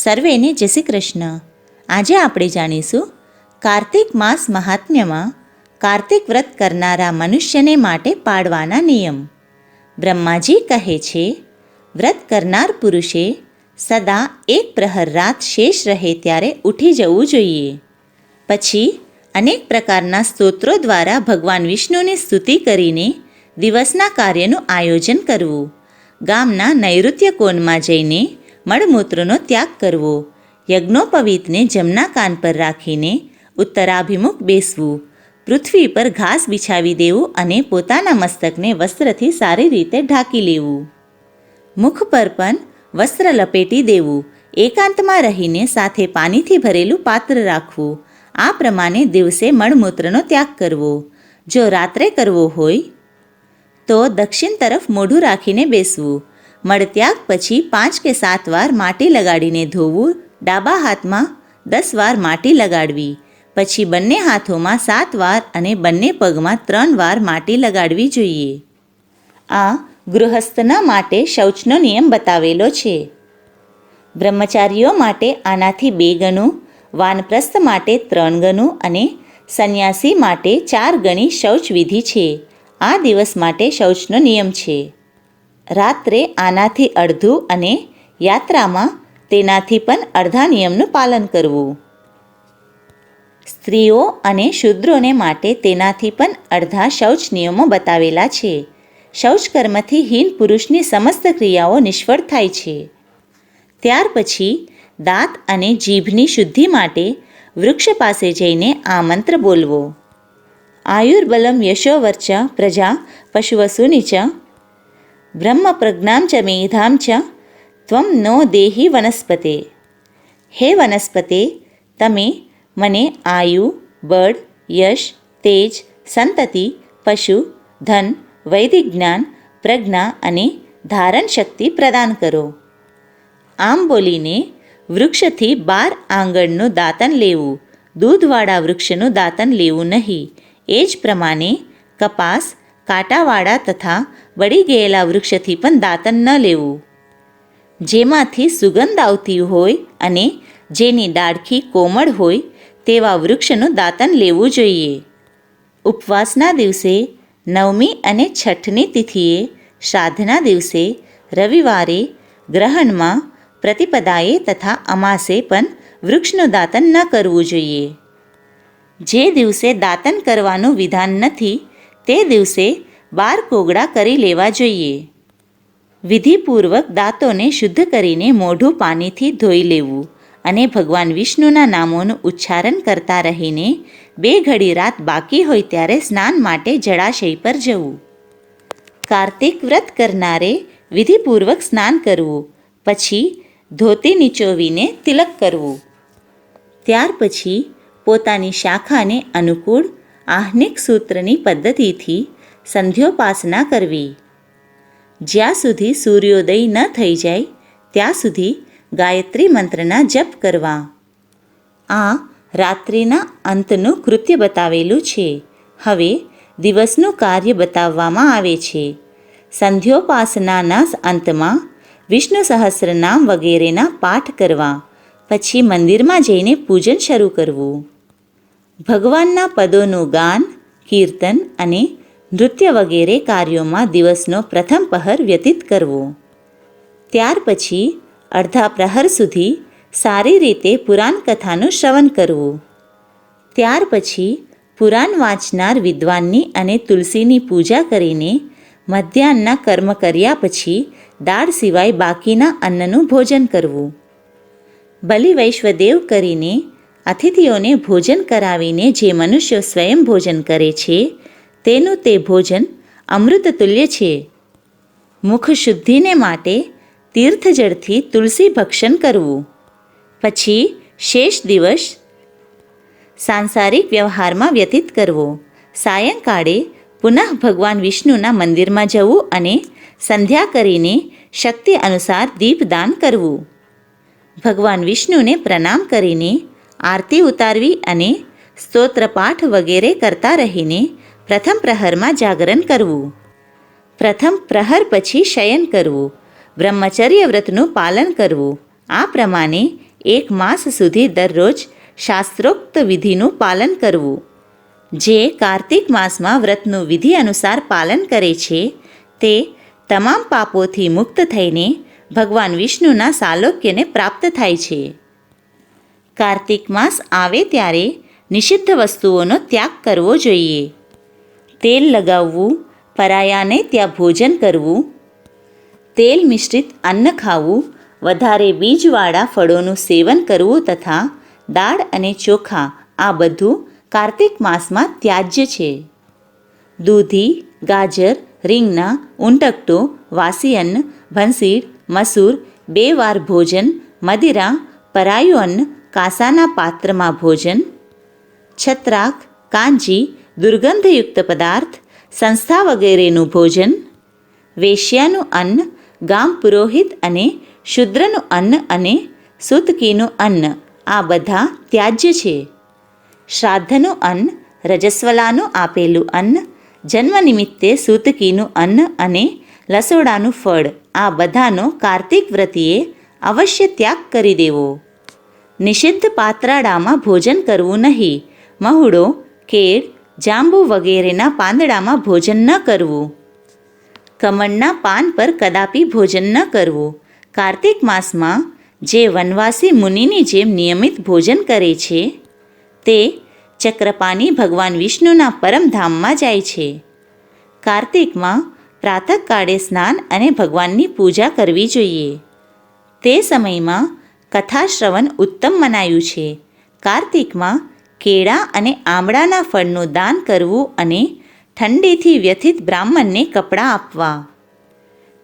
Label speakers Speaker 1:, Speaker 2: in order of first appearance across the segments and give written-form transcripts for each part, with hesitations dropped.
Speaker 1: સર્વેને જય શ્રી કૃષ્ણ. આજે આપણે જાણીશું કાર્તિક માસ મહાત્મ્યમાં કાર્તિક વ્રત કરનારા મનુષ્યને માટે પાળવાના નિયમ. બ્રહ્માજી કહે છે, વ્રત કરનાર પુરુષે સદા એક પ્રહર રાત શેષ રહે ત્યારે ઉઠી જવું જોઈએ. પછી અનેક પ્રકારના સ્તોત્રો દ્વારા ભગવાન વિષ્ણુની સ્તુતિ કરીને દિવસના કાર્યનું આયોજન કરવું. ગામના નૈઋત્ય કોણમાં જઈને મળમૂત્રનો ત્યાગ કરવો. યજ્ઞોપવીતને જમના કાન પર રાખીને ઉત્તરાભિમુખ બેસવું. પૃથ્વી પર ઘાસ બિછાવી દેવું અને પોતાના મસ્તકને વસ્ત્રથી સારી રીતે ઢાંકી લેવું. મુખ પર પણ વસ્ત્ર લપેટી દેવું. એકાંતમાં રહીને સાથે પાણીથી ભરેલું પાત્ર રાખવું. આ પ્રમાણે દિવસે મળમૂત્રનો ત્યાગ કરવો. જો રાત્રે કરવો હોય તો દક્ષિણ તરફ મોઢું રાખીને બેસવું. મળત્યાગ પછી 5 કે 7 વાર માટી લગાડીને ધોવું. ડાબા હાથમાં 10 વાર માટી લગાડવી. પછી બંને હાથોમાં 7 વાર અને બંને પગમાં 3 વાર માટી લગાડવી જોઈએ. આ ગૃહસ્થના માટે શૌચનો નિયમ બતાવેલો છે. બ્રહ્મચારીઓ માટે આનાથી 2 ગણું, વાનપ્રસ્થ માટે 3 ગણું અને સંન્યાસી માટે 4 ગણી શૌચ વિધિ છે. આ દિવસ માટે શૌચનો નિયમ છે. રાત્રે આનાથી અડધું અને યાત્રામાં તેનાથી પણ અડધા નિયમનું પાલન કરવું. સ્ત્રીઓ અને શૂદ્રોને માટે તેનાથી પણ અડધા શૌચ નિયમો બતાવેલા છે. શૌચ કર્મથી હીન પુરુષની સમસ્ત ક્રિયાઓ નિષ્ફળ થાય છે. ત્યાર પછી દાંત અને જીભની શુદ્ધિ માટે વૃક્ષ પાસે જઈને આ મંત્ર બોલવો. આયુર્બલમ યશોવર્ચ પ્રજા પશુવસુની ચ બ્રહ્મ પ્રજ્ઞામ ચ મેધામ ચ ત્વમ નો દેહી વનસ્પતે. હે વનસ્પતે, તમે મને આયુ, બળ, યશ, તેજ, સંતતિ, પશુ, ધન, વૈદિક જ્ઞાન, પ્રજ્ઞા અને ધારણ શક્તિ પ્રદાન કરો. આમ બોલીને વૃક્ષથી 12 આંગળનું દાંતન લેવું. દૂધવાળા વૃક્ષનું દાંતન લેવું નહીં. એ જ પ્રમાણે કપાસ, કાંટાવાળા તથા બળી ગયેલા વૃક્ષથી પણ દાંતન ન લેવું. જેમાંથી સુગંધ આવતી હોય અને જેની ડાળખી કોમળ હોય તેવા વૃક્ષનું દાંતન લેવું જોઈએ. ઉપવાસના દિવસે, નવમી અને છઠ્ઠની તિથિએ, શ્રાદ્ધના દિવસે, રવિવારે, ગ્રહણમાં, પ્રતિપદાએ તથા અમાસે પણ વૃક્ષનું દાંતન ન કરવું જોઈએ. જે દિવસે દાંતન કરવાનું વિધાન નથી તે દિવસે 12 કોગળા કરી લેવા જોઈએ. વિધિપૂર્વક દાંતોને શુદ્ધ કરીને મોઢું પાણીથી ધોઈ લેવું અને ભગવાન વિષ્ણુના નામોનું ઉચ્ચારણ કરતા રહીને 2 ઘડી રાત બાકી હોય ત્યારે સ્નાન માટે જળાશય પર જવું. કાર્તિક વ્રત કરનારે વિધિપૂર્વક સ્નાન કરવું. પછી ધોતી નીચોવીને તિલક કરવું. ત્યાર પછી પોતાની શાખાને અનુકૂળ આહ્નિક સૂત્રની પદ્ધતિથી સંધ્યોપાસના કરવી. જ્યાં સુધી સૂર્યોદય ન થઈ જાય ત્યાં સુધી ગાયત્રી મંત્રના જપ કરવા. આ રાત્રિના અંતનું કૃત્ય બતાવેલું છે. હવે દિવસનું કાર્ય બતાવવામાં આવે છે. સંધ્યોપાસનાના અંતમાં વિષ્ણુ સહસ્રનામ વગેરેના પાઠ કરવા. પછી મંદિરમાં જઈને પૂજન શરૂ કરવું. ભગવાનના પદોનું ગાન, કીર્તન અને નૃત્ય વગેરે કાર્યોમાં દિવસનો પ્રથમ પહર વ્યતીત કરવો. ત્યાર પછી અડધા પ્રહર સુધી સારી રીતે પુરાણ કથાનું શ્રવણ કરવું. ત્યાર પછી પુરાણ વાંચનાર વિદ્વાનની અને તુલસીની પૂજા કરીને મધ્યાહ્નના કર્મ કર્યા પછી દાળ સિવાય બાકીના અન્નનું ભોજન કરવું. બલિ વૈશ્વદેવ કરીને અતિથિઓને ભોજન કરાવીને જે મનુષ્યો સ્વયં ભોજન કરે છે તેનું તે ભોજન અમૃત તુલ્ય છે. મુખ શુદ્ધિને માટે તીર્થજળથી તુલસી ભક્ષણ કરવું. પછી શેષ દિવસ સાંસારિક વ્યવહારમાં વ્યતીત કરવો. સાયંકાળે પુનઃ ભગવાન વિષ્ણુના મંદિરમાં જવું અને સંધ્યા કરીને શક્તિ અનુસાર દીપદાન કરવું. ભગવાન વિષ્ણુને પ્રણામ કરીને આરતી ઉતારવી અને સ્તોત્રપાઠ વગેરે કરતા રહીને પ્રથમ પ્રહરમાં જાગરણ કરવું. પ્રથમ પ્રહર પછી શયન કરવું. બ્રહ્મચર્ય વ્રતનું પાલન કરવું. આ પ્રમાણે 1 માસ સુધી દરરોજ શાસ્ત્રોક્ત વિધિનું પાલન કરવું. જે કાર્તિક માસમાં વ્રતનું વિધિ અનુસાર પાલન કરે છે તે તમામ પાપોથી મુક્ત થઈને ભગવાન વિષ્ણુના સાલોક્યને પ્રાપ્ત થાય છે. કાર્તિક માસ આવે ત્યારે નિષિદ્ધ વસ્તુઓનો ત્યાગ કરવો જોઈએ. તેલ લગાવવું, પરાયાને ત્યાં ભોજન કરવું, તેલ મિશ્રિત અન્ન ખાવું, વધારે બીજવાળા ફળોનું સેવન કરવું તથા દાળ અને ચોખા આ બધું કાર્તિક માસમાં ત્યાજ્ય છે. દૂધી, ગાજર, રીંગણા, ઉંટકટો, વાસી અન્ન, ભંસીડ, મસૂર, 2 વાર ભોજન, મદિરા, પરાયું અન્ન, કાંસાના પાત્રમાં ભોજન, છત્રાક, કાંજી, દુર્ગંધયુક્ત પદાર્થ, સંસ્થા વગેરેનું ભોજન, વેશ્યાનું અન્ન, ગામ પુરોહિત અને શૂદ્રનું અન્ન અને સૂતકીનું અન્ન આ બધા ત્યાજ્ય છે. શ્રાદ્ધનું અન્ન, રજસ્વલાનું આપેલું અન્ન, જન્મ નિમિત્તે સૂતકીનું અન્ન અને લસોડાનું ફળ આ બધાનો કાર્તિક વ્રતીએ અવશ્ય ત્યાગ કરી દેવો. નિષિદ્ધ પાત્રાડામાં ભોજન કરવું નહીં. મહુડો, કેળ, જાંબુ વગેરેના પાંદડામાં ભોજન ન કરવું. કમળના પાન પર કદાપી ભોજન ન કરવું. કાર્તિક માસમાં જે વનવાસી મુનિની જેમ નિયમિત ભોજન કરે છે તે ચક્રપાણી ભગવાન વિષ્ણુના પરમધામમાં જાય છે. કાર્તિકમાં પ્રાતઃકાળે સ્નાન અને ભગવાનની પૂજા કરવી જોઈએ. તે સમયમાં કથા શ્રવણ ઉત્તમ મનાયું છે. કાર્તિકમાં કેળા અને આંબળાના ફળનું દાન કરવું અને ઠંડીથી વ્યથિત બ્રાહ્મણને કપડાં આપવા.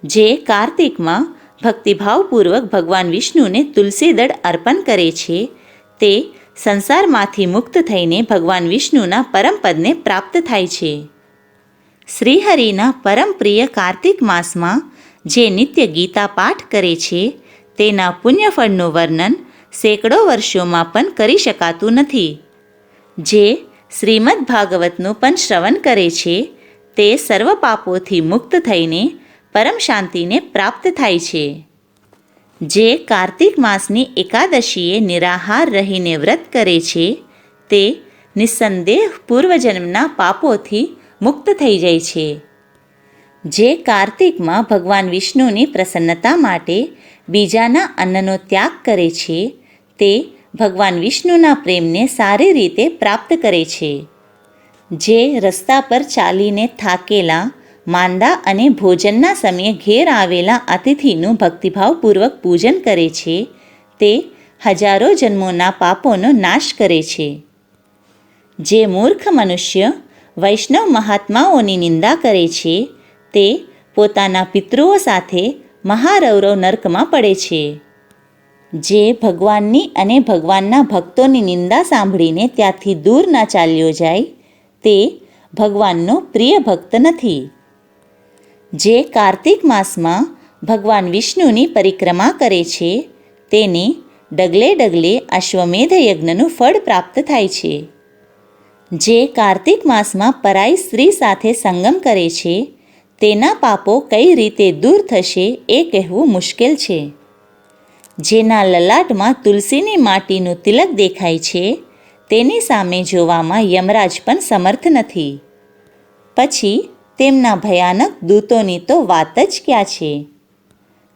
Speaker 1: જે કાર્તિકમાં ભક્તિભાવપૂર્વક ભગવાન વિષ્ણુને તુલસીદળ અર્પણ કરે છે તે સંસારમાંથી મુક્ત થઈને ભગવાન વિષ્ણુના પરમપદને પ્રાપ્ત થાય છે. શ્રીહરિના પરમ પ્રિય કાર્તિક માસમાં જે નિત્ય ગીતા પાઠ કરે છે તેના પુણ્યફળનું વર્ણન સેંકડો વર્ષોમાં પણ કરી શકાતું નથી. જે શ્રીમદ્ ભાગવતનું પણ શ્રવણ કરે છે તે સર્વ પાપોથી મુક્ત થઈને પરમ શાંતિને પ્રાપ્ત થાય છે. જે કાર્તિક માસની એકાદશીએ નિરાહાર રહીને વ્રત કરે છે તે નિસ્સંદેહ પૂર્વજન્મના પાપોથી મુક્ત થઈ જાય છે. જે કાર્તિકમાં ભગવાન વિષ્ણુની પ્રસન્નતા માટે બીજાના અન્નનો ત્યાગ કરે છે તે ભગવાન વિષ્ણુના પ્રેમને સારી રીતે પ્રાપ્ત કરે છે. જે રસ્તા પર ચાલીને થાકેલા, માંદા અને ભોજનના સમયે ઘેર આવેલા અતિથિનું ભક્તિભાવપૂર્વક પૂજન કરે છે તે હજારો જન્મોના પાપોનો નાશ કરે છે. જે મૂર્ખ મનુષ્ય વૈષ્ણવ મહાત્માઓની નિંદા કરે છે તે પોતાના પિતૃઓ સાથે મહારૌરવ નર્કમાં પડે છે. જે ભગવાનની અને ભગવાનના ભક્તોની નિંદા સાંભળીને ત્યાંથી દૂર ના ચાલ્યો જાય તે ભગવાનનો પ્રિય ભક્ત નથી. જે કાર્તિક માસમાં ભગવાન વિષ્ણુની પરિક્રમા કરે છે તેને ડગલે ડગલે અશ્વમેધ યજ્ઞનું ફળ પ્રાપ્ત થાય છે. જે કાર્તિક માસમાં પરાઈ સ્ત્રી સાથે સંગમ કરે છે તેના પાપો કઈ રીતે દૂર થશે એ કહેવું મુશ્કેલ છે. જેના લલાટમાં તુલસીની માટીનું તિલક દેખાય છે તેની સામે જોવામાં યમરાજ પણ સમર્થ નથી. પછી તેમના ભયાનક દૂતોની તો વાત જ ક્યાં છે.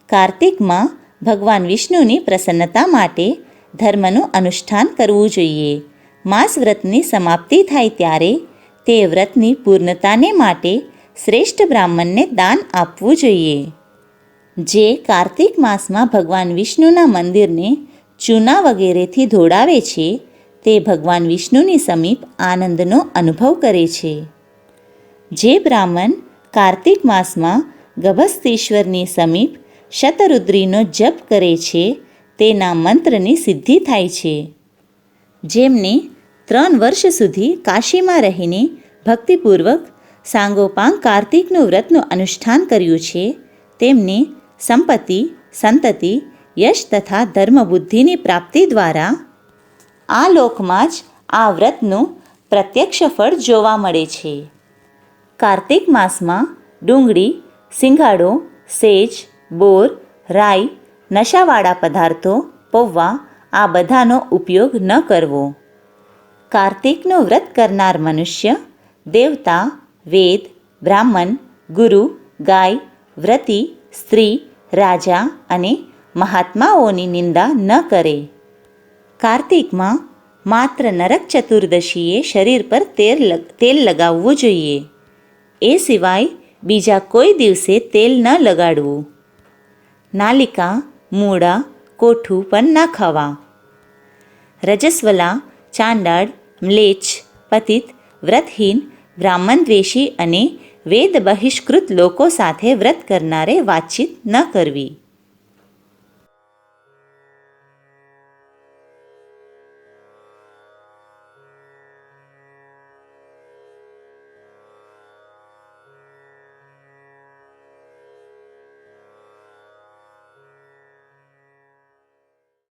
Speaker 1: કાર્તિકમાં ભગવાન વિષ્ણુની પ્રસન્નતા માટે ધર્મનું અનુષ્ઠાન કરવું જોઈએ. માસ વ્રતની સમાપ્તિ થાય ત્યારે તે વ્રતની પૂર્ણતાને માટે શ્રેષ્ઠ બ્રાહ્મણને દાન આપવું જોઈએ. જે કાર્તિક માસમાં ભગવાન વિષ્ણુના મંદિરને ચૂના વગેરેથી ધોડાવે છે તે ભગવાન વિષ્ણુની સમીપ આનંદનો અનુભવ કરે છે. જે બ્રાહ્મણ કાર્તિક માસમાં ગભસ્તેશ્વરની સમીપ શતરુદ્રીનો જપ કરે છે તેના મંત્રની સિદ્ધિ થાય છે. જેમને 3 વર્ષ સુધી કાશીમાં રહીને ભક્તિપૂર્વક સાંગોપાંગ કાર્તિકનું વ્રતનું અનુષ્ઠાન કર્યું છે તેમને સંપત્તિ, સંતતિ, યશ તથા ધર્મબુદ્ધિની પ્રાપ્તિ દ્વારા આ લોકમાં જ આ વ્રતનું પ્રત્યક્ષ ફળ જોવા મળે છે. કાર્તિક માસમાં ડુંગળી, સિંગાડો, સેજ, બોર, રાઈ, નશાવાળા પદાર્થો, પૌવા આ બધાનો ઉપયોગ ન કરવો. કાર્તિકનું વ્રત કરનાર મનુષ્ય દેવતા, વેદ, બ્રાહ્મણ, ગુરુ, ગાય, વ્રતી, સ્ત્રી, રાજા અને મહાત્માઓની નિંદા ન કરે. કાર્તિકમાં માત્ર નરક ચતુર્દશીએ શરીર પર તેલ લગાવવું જોઈએ. એ સિવાય બીજા કોઈ દિવસે તેલ ન લગાડવું. નાલિકા, મૂળા, કોઠું પણ ન ખાવા. રજસ્વલા, ચાંડાળ, મ્લેચ્છ, પતિત, વ્રતહીન, બ્રાહ્મણદ્વેષી અને વેદ બહિષ્કૃત લોકો સાથે વ્રત કરનારે વાતચીત ન કરવી.